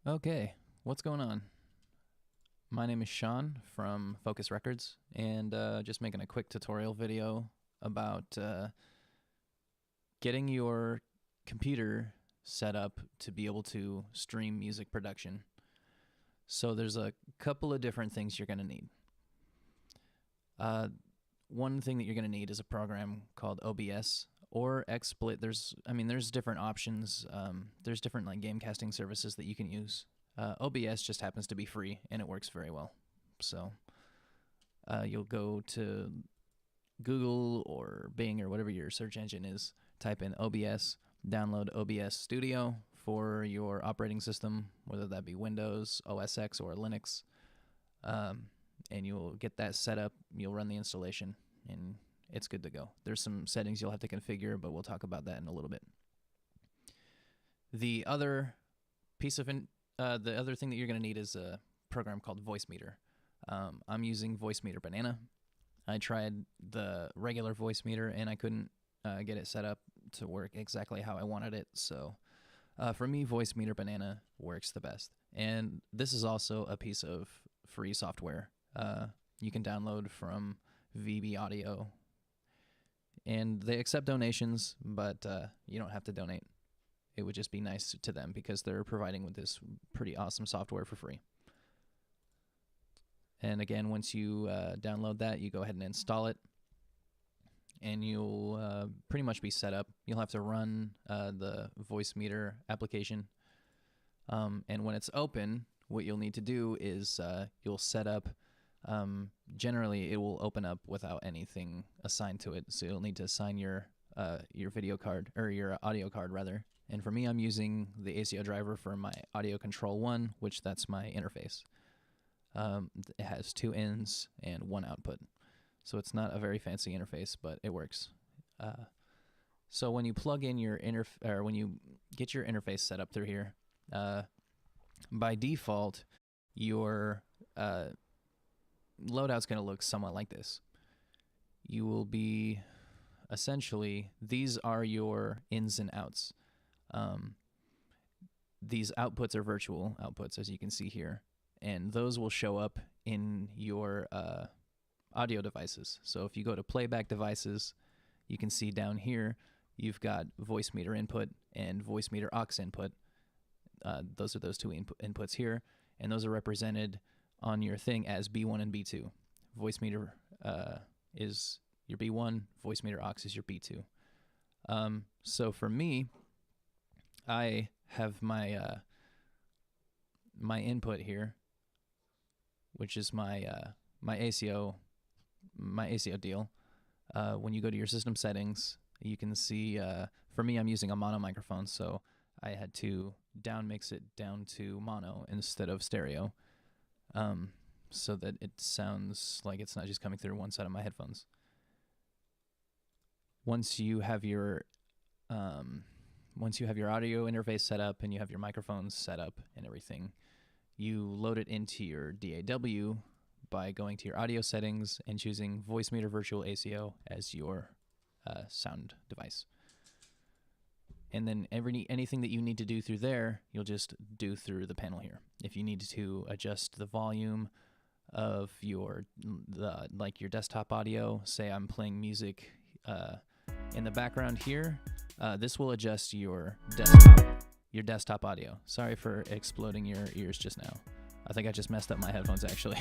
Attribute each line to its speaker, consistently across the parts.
Speaker 1: Okay, what's going on? My name is Sean from Focus Records, and just making a quick tutorial video about getting your computer set up to be able to stream music production. So there's a couple of different things you're going to need. One thing that you're going to need is a program called OBS or XSplit. There's different options. There's different like game casting services that you can use. OBS just happens to be free and it works very well. So you'll go to Google or Bing or whatever your search engine is, type in OBS, download OBS Studio for your operating system, whether that be Windows, OS X, or Linux, and you'll get that set up. You'll run the installation, and it's good to go. There's some settings you'll have to configure, but we'll talk about that in a little bit. The other thing that you're going to need is a program called VoiceMeeter. I'm using VoiceMeeter Banana. I tried the regular VoiceMeeter and I couldn't get it set up to work exactly how I wanted it. So for me, VoiceMeeter Banana works the best. And this is also a piece of free software you can download from VB Audio. And they accept donations, but you don't have to donate. It would just be nice to them because they're providing with this pretty awesome software for free. And again, once you download that, you go ahead and install it, and you'll pretty much be set up. You'll have to run the VoiceMeeter application, and when it's open, what you'll need to do is you'll set up. Generally, it will open up without anything assigned to it, so you'll need to assign your video card, or your audio card rather. And for me, I'm using the ACO driver for my Audio Control 1, which that's my interface. It has 2 ins and 1 output, so it's not a very fancy interface, but it works. So when you plug in your when you get your interface set up through here, by default, your loadout's going to look somewhat like this. You will be essentially, these are your ins and outs. These outputs are virtual outputs, as you can see here, and those will show up in your audio devices. So if you go to playback devices, you can see down here you've got VoiceMeeter input and VoiceMeeter aux input. Those are those 2 inputs here, and those are represented on your thing as B1 and B2. VoiceMeeter is your B1, VoiceMeeter aux is your B2. So for me, I have my my input here, which is my ACO deal. When you go to your system settings, you can see, for me, I'm using a mono microphone, so I had to down mix it down to mono instead of stereo, so that it sounds like it's not just coming through one side of my headphones. Once you have your audio interface set up and you have your microphones set up and everything, you load it into your DAW by going to your audio settings and choosing VoiceMeeter Virtual ACO as your sound device. And then anything that you need to do through there, you'll just do through the panel here. If you need to adjust the volume of your desktop audio, say I'm playing music in the background here, this will adjust your desktop audio. Sorry for exploding your ears just now. I think I just messed up my headphones actually.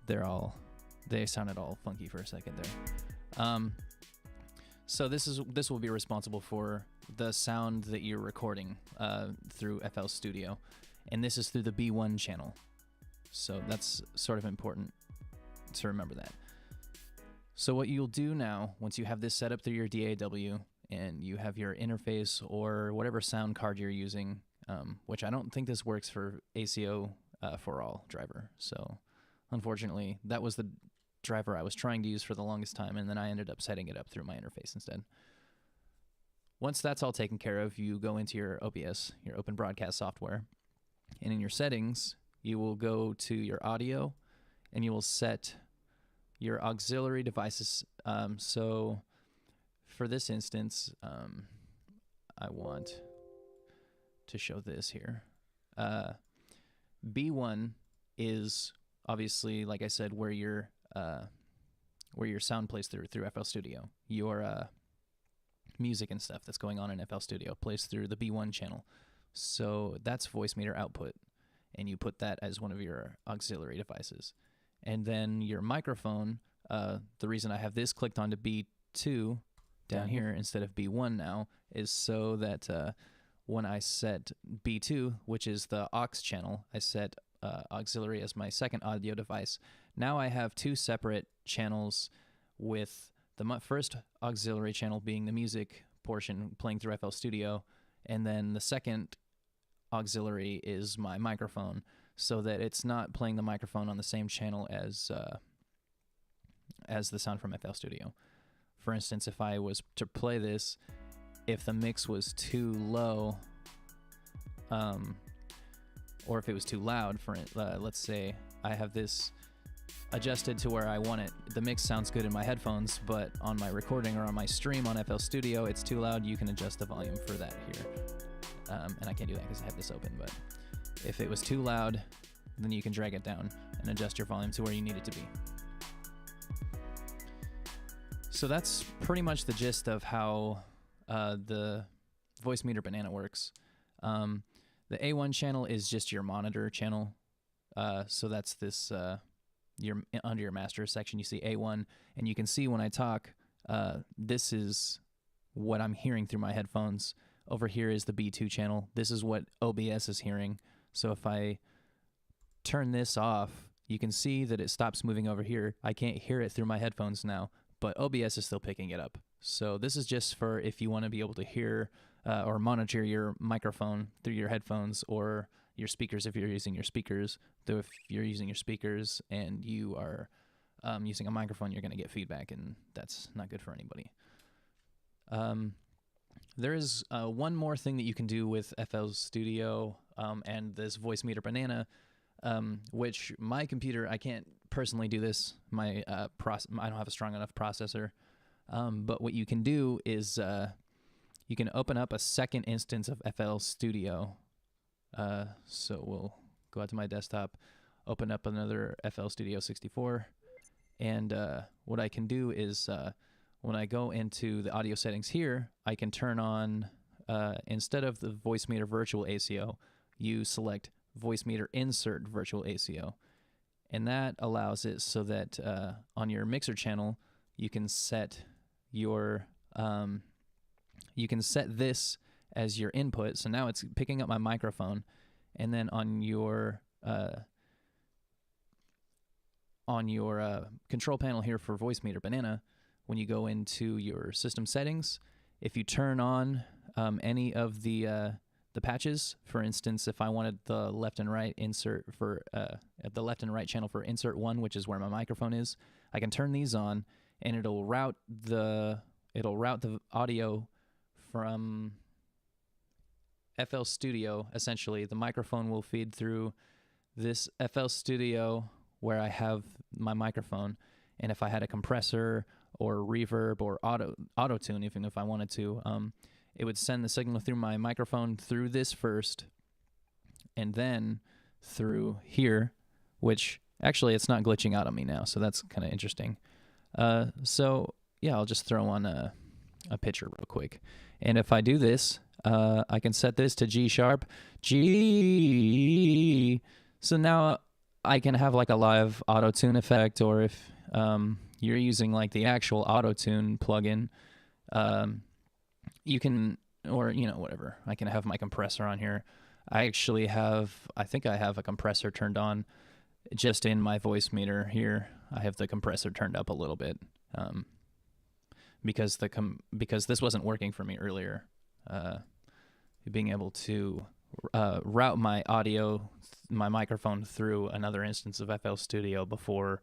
Speaker 1: They sounded all funky for a second there. So this will be responsible for the sound that you're recording through FL Studio, and this is through the B1 channel. So that's sort of important to remember that. So what you'll do now, once you have this set up through your DAW and you have your interface or whatever sound card you're using, which I don't think this works for ACO for all driver. So unfortunately, that was the driver I was trying to use for the longest time, and then I ended up setting it up through my interface instead. Once that's all taken care of, you go into your OBS, your Open Broadcast software, and in your settings, you will go to your audio, and you will set your auxiliary devices. So for this instance, I want to show this here. B1 is obviously, like I said, where your sound plays through FL Studio. Your music and stuff that's going on in FL Studio plays through the B1 channel. So that's VoiceMeeter output, and you put that as one of your auxiliary devices. And then your microphone, the reason I have this clicked onto B2 down here instead of B1 now is so that when I set B2, which is the aux channel, I set auxiliary as my second audio device. Now I have two separate channels, with the first auxiliary channel being the music portion playing through FL Studio, and then the second auxiliary is my microphone, so that it's not playing the microphone on the same channel as the sound from FL Studio. For instance, if I was to play this, if the mix was too low, or if it was too loud, for let's say I have this adjusted to where I want it. The mix sounds good in my headphones, but on my recording or on my stream on FL Studio, it's too loud. You can adjust the volume for that here. And I can't do that because I have this open, but if it was too loud, then you can drag it down and adjust your volume to where you need it to be. So that's pretty much the gist of how the VoiceMeeter Banana works. The A1 channel is just your monitor channel. So that's this, under your master section, you see A1, and you can see when I talk, this is what I'm hearing through my headphones. Over here is the B2 channel. This is what OBS is hearing. So if I turn this off, you can see that it stops moving over here. I can't hear it through my headphones now, but OBS is still picking it up. So this is just for if you want to be able to hear or monitor your microphone through your headphones, or your speakers if you're using your speakers. Though if you're using your speakers and you are using a microphone, you're going to get feedback, and that's not good for anybody. There is one more thing that you can do with FL Studio and this VoiceMeeter Banana, which my computer, I can't personally do this. I don't have a strong enough processor. But what you can do is you can open up a second instance of FL Studio. So we'll go out to my desktop, open up another FL Studio 64, and what I can do is when I go into the audio settings here, I can turn on, instead of the VoiceMeeter Virtual ACO, you select VoiceMeeter Insert Virtual ACO, and that allows it so that on your mixer channel, you can set your this as your input. So now it's picking up my microphone, and then on your control panel here for VoiceMeeter Banana, when you go into your system settings, if you turn on any of the patches, for instance, if I wanted the left and right insert for the left and right channel for insert 1, which is where my microphone is, I can turn these on, and it'll route the audio from FL Studio. Essentially, the microphone will feed through this FL Studio where I have my microphone, and if I had a compressor or reverb or auto tune, even if I wanted to, it would send the signal through my microphone through this first, and then through here, which actually it's not glitching out on me now, so that's kind of interesting. So yeah, I'll just throw on a picture real quick, and if I do this, I can set this to G sharp, G. So now I can have like a live auto tune effect, or if you're using like the actual auto tune plugin, you can, or whatever. I can have my compressor on here. I think I have a compressor turned on just in my VoiceMeeter here. I have the compressor turned up a little bit because this wasn't working for me earlier. Being able to route my audio, my microphone through another instance of FL Studio before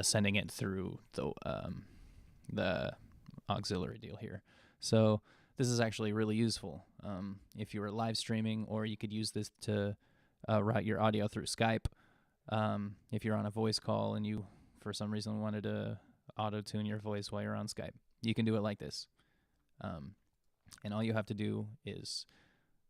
Speaker 1: sending it through the auxiliary deal here. So this is actually really useful if you were live streaming, or you could use this to route your audio through Skype. If you're on a voice call and you, for some reason, wanted to auto-tune your voice while you're on Skype, you can do it like this. And all you have to do is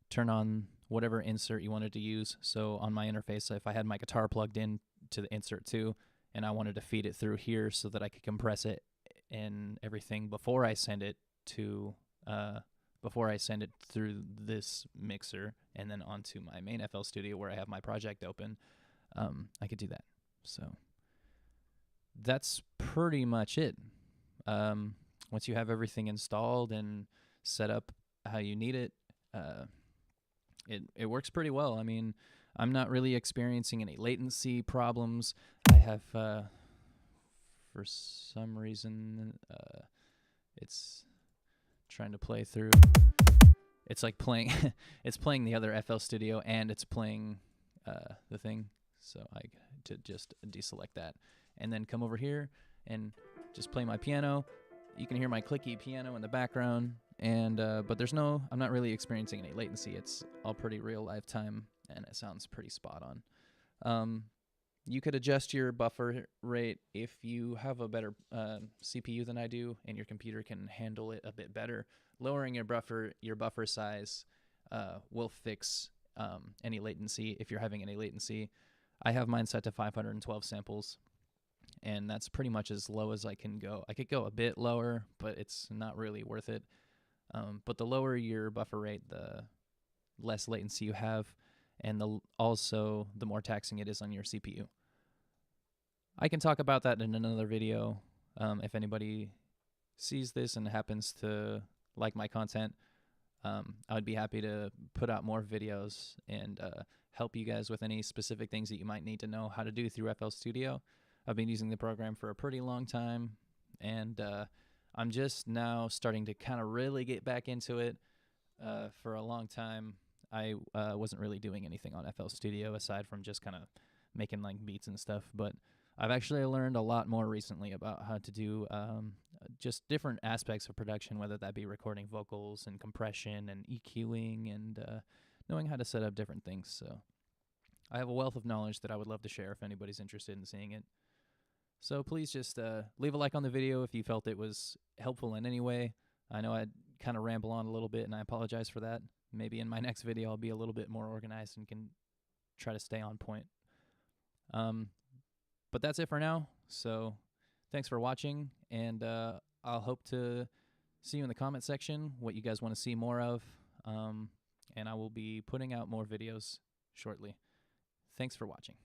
Speaker 1: turn on whatever insert you wanted to use. So on my interface, if I had my guitar plugged in to the insert too, and I wanted to feed it through here so that I could compress it and everything before I send it to through this mixer and then onto my main FL Studio where I have my project open, I could do that. So that's pretty much it. Once you have everything installed and set up how you need it, it works pretty well. I mean, I'm not really experiencing any latency problems. I have, for some reason, it's trying to play through. It's like playing, it's playing the other FL Studio and it's playing the thing. So I to just deselect that and then come over here and just play my piano. You can hear my clicky piano in the background, and but I'm not really experiencing any latency. It's all pretty real live time, and it sounds pretty spot on. You could adjust your buffer rate if you have a better CPU than I do, and your computer can handle it a bit better. Lowering your buffer size will fix any latency if you're having any latency. I have mine set to 512 samples, and that's pretty much as low as I can go. I could go a bit lower, but it's not really worth it. But the lower your buffer rate, the less latency you have, and also the more taxing it is on your CPU. I can talk about that in another video. If anybody sees this and happens to like my content, I would be happy to put out more videos and help you guys with any specific things that you might need to know how to do through FL Studio. I've been using the program for a pretty long time, and I'm just now starting to kind of really get back into it. For a long time, I wasn't really doing anything on FL Studio aside from just kind of making like beats and stuff, but I've actually learned a lot more recently about how to do just different aspects of production, whether that be recording vocals and compression and EQing and knowing how to set up different things. So I have a wealth of knowledge that I would love to share if anybody's interested in seeing it. So please just leave a like on the video if you felt it was helpful in any way. I know I kind of ramble on a little bit, and I apologize for that. Maybe in my next video I'll be a little bit more organized and can try to stay on point. But that's it for now. So thanks for watching, and I'll hope to see you in the comment section what you guys want to see more of, and I will be putting out more videos shortly. Thanks for watching.